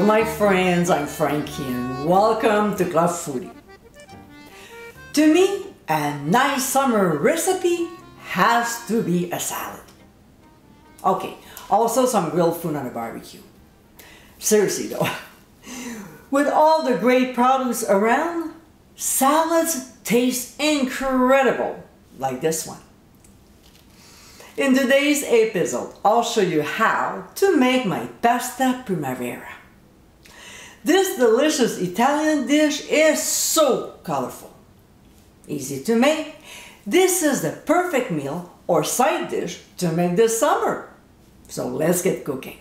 Hello my friends, I'm Frankie and welcome to Club Foodie. To me, a nice summer recipe has to be a salad. Okay, also some grilled food on a barbecue. Seriously though, with all the great produce around, salads taste incredible, like this one. In today's episode, I'll show you how to make my pasta primavera. This delicious Italian dish is so colorful. Easy to make. This is the perfect meal or side dish to make this summer. So let's get cooking.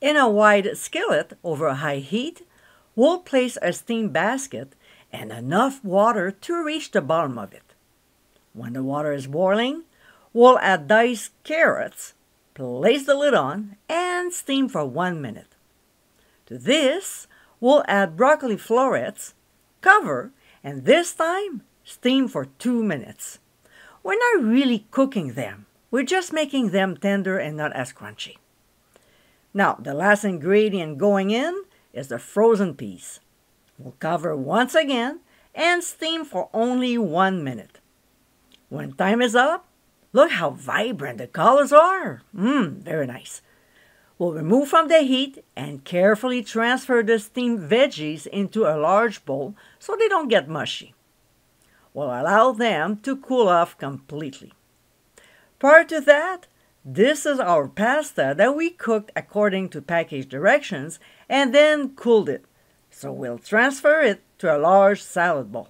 In a wide skillet over high heat, we'll place a steam basket and enough water to reach the bottom of it. When the water is boiling, we'll add diced carrots, place the lid on, and steam for 1 minute. To this, we'll add broccoli florets, cover, and this time, steam for 2 minutes. We're not really cooking them. We're just making them tender and not as crunchy. Now, the last ingredient going in is the frozen peas. We'll cover once again and steam for only 1 minute. When time is up, look how vibrant the colors are. Very nice. We'll remove from the heat and carefully transfer the steamed veggies into a large bowl so they don't get mushy. We'll allow them to cool off completely. Prior to that, this is our pasta that we cooked according to package directions and then cooled it. So we'll transfer it to a large salad bowl.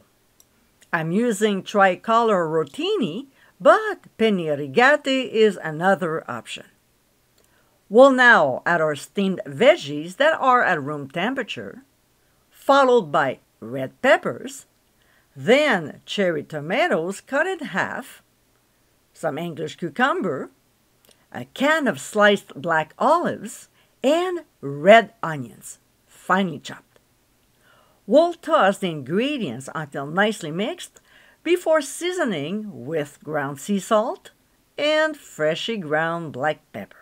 I'm using tricolor rotini, but penne rigate is another option. We'll now add our steamed veggies that are at room temperature, followed by red peppers, then cherry tomatoes cut in half, some English cucumber, a can of sliced black olives, and red onions, finely chopped. We'll toss the ingredients until nicely mixed before seasoning with ground sea salt and freshly ground black pepper.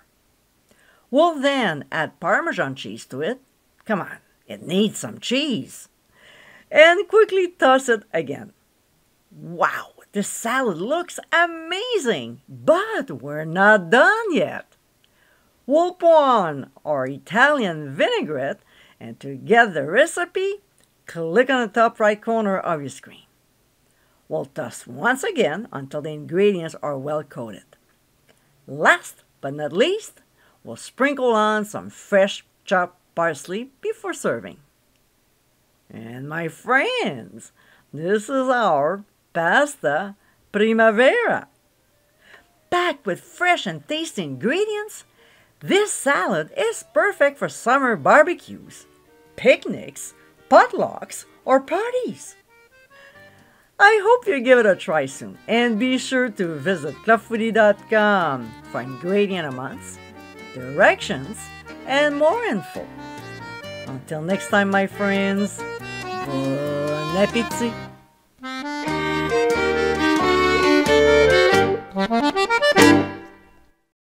We'll then add Parmesan cheese to it. Come on, it needs some cheese. And quickly toss it again. Wow, this salad looks amazing, but we're not done yet. We'll pour on our Italian vinaigrette, and to get the recipe, click on the top right corner of your screen. We'll toss once again until the ingredients are well coated. Last but not least, we'll sprinkle on some fresh chopped parsley before serving. And my friends, this is our pasta primavera. Packed with fresh and tasty ingredients, this salad is perfect for summer barbecues, picnics, potlucks, or parties. I hope you give it a try soon, and be sure to visit clubfoodie.com for ingredient amounts, directions, and more info. Until next time, my friends, bon appétit!